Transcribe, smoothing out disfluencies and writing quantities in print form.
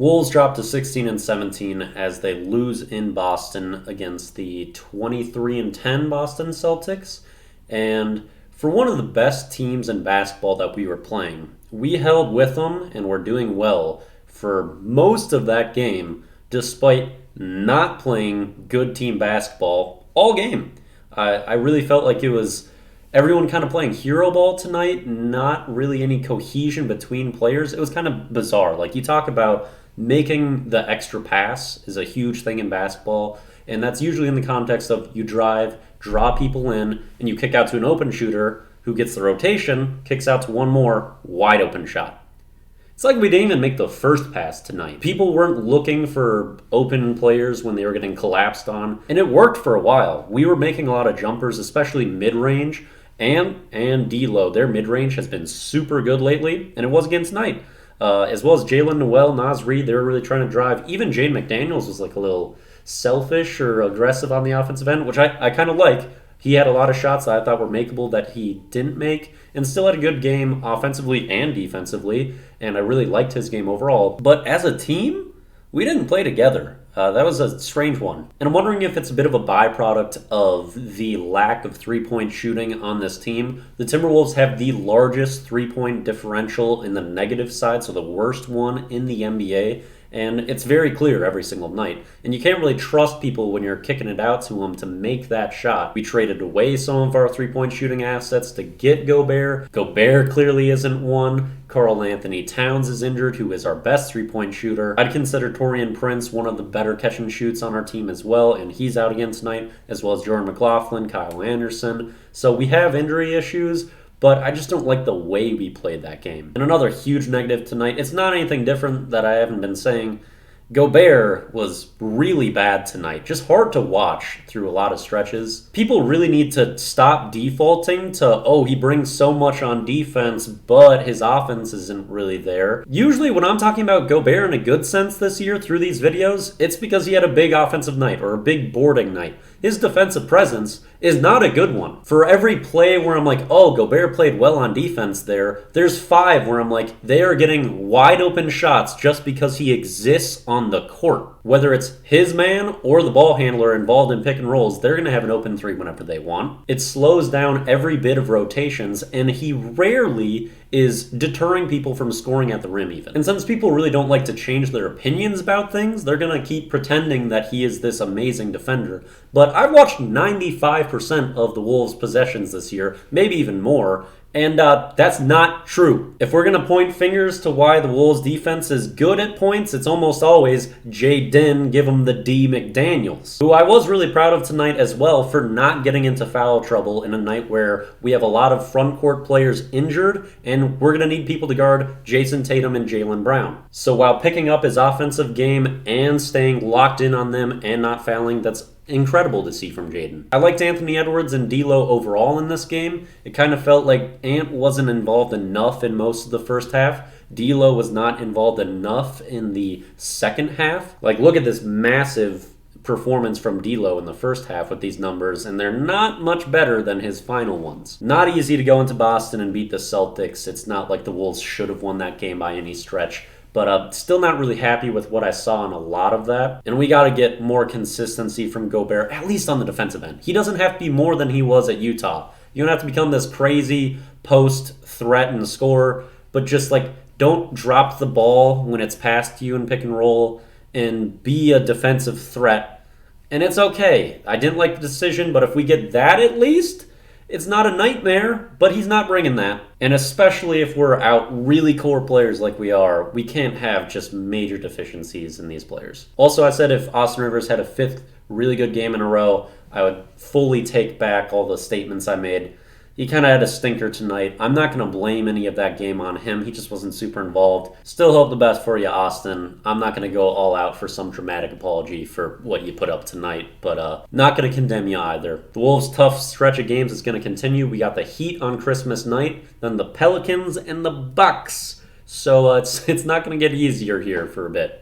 Wolves dropped to 16 and 17 as they lose in Boston against the 23 and 10 Boston Celtics. And for one of the best teams in basketball that we were playing, we held with them and were doing well for most of that game, despite not playing good team basketball all game. I really felt like it was everyone kind of playing hero ball tonight, not really any cohesion between players. It was kind of bizarre. Like, you talk about making the extra pass is a huge thing in basketball, and that's usually in the context of you drive, draw people in, and you kick out to an open shooter who gets the rotation, kicks out to one more wide open shot. It's like we didn't even make the first pass tonight. People weren't looking for open players when they were getting collapsed on, and it worked for a while. We were making a lot of jumpers, especially mid-range, and D-Lo. Their mid-range has been super good lately, and it was against Knight. As well as Jalen Noel, Naz Reid, they were really trying to drive. Even Jaden McDaniels was like a little selfish or aggressive on the offensive end, which I kind of like. He had a lot of shots that I thought were makeable that he didn't make, and still had a good game offensively and defensively, and I really liked his game overall. But as a team, we didn't play together. That was a strange one. And I'm wondering if it's a bit of a byproduct of the lack of three-point shooting on this team. The Timberwolves have the largest three-point differential in the negative side, so the worst one in the NBA. And it's very clear every single night. And you can't really trust people when you're kicking it out to them to make that shot. We traded away some of our three-point shooting assets to get Gobert. Gobert clearly isn't one. Karl Anthony Towns is injured, who is our best three-point shooter. I'd consider Taurean Prince one of the better catch and shoots on our team as well, and he's out again tonight, as well as Jordan McLaughlin, Kyle Anderson. So we have injury issues, but I just don't like the way we played that game. And another huge negative tonight, it's not anything different that I haven't been saying. Gobert was really bad tonight. Just hard to watch through a lot of stretches. People really need to stop defaulting to, oh, he brings so much on defense, but his offense isn't really there. Usually when I'm talking about Gobert in a good sense this year through these videos, it's because he had a big offensive night or a big boarding night. His defensive presence is not a good one. For every play where I'm like, oh, Gobert played well on defense there's 5 where I'm like, they are getting wide open shots just because he exists on the court. Whether it's his man or the ball handler involved in pick and rolls, they're going to have an open 3 whenever they want. It slows down every bit of rotations, and he rarely is deterring people from scoring at the rim even. And since people really don't like to change their opinions about things, they're going to keep pretending that he is this amazing defender. But I've watched 95% of the Wolves' possessions this year, maybe even more, and that's not true. If we're going to point fingers to why the Wolves' defense is good at points, it's almost always Jaden, give him the D McDaniels, who I was really proud of tonight as well for not getting into foul trouble in a night where we have a lot of front court players injured, and we're going to need people to guard Jason Tatum and Jaylen Brown. So while picking up his offensive game and staying locked in on them and not fouling, that's incredible to see from Jaden. I liked Anthony Edwards and D'Lo overall in this game. It kind of felt like Ant wasn't involved enough in most of the first half. D'Lo was not involved enough in the second half. Like, look at this massive performance from D'Lo in the first half with these numbers, and they're not much better than his final ones. Not easy to go into Boston and beat the Celtics. It's not like the Wolves should have won that game by any stretch. But still not really happy with what I saw in a lot of that. And we got to get more consistency from Gobert, at least on the defensive end. He doesn't have to be more than he was at Utah. You don't have to become this crazy post threat and scorer, but just like don't drop the ball when it's passed to you in pick and roll and be a defensive threat. And it's okay. I didn't like the decision, but if we get that at least, it's not a nightmare, but he's not bringing that. And especially if we're out really core players like we are, we can't have just major deficiencies in these players. Also, I said if Austin Rivers had a 5th really good game in a row, I would fully take back all the statements I made. He kind of had a stinker tonight. I'm not going to blame any of that game on him. He just wasn't super involved. Still hope the best for you, Austin. I'm not going to go all out for some dramatic apology for what you put up tonight, but not going to condemn you either. The Wolves' tough stretch of games is going to continue. We got the Heat on Christmas night, then the Pelicans and the Bucks. So it's not going to get easier here for a bit.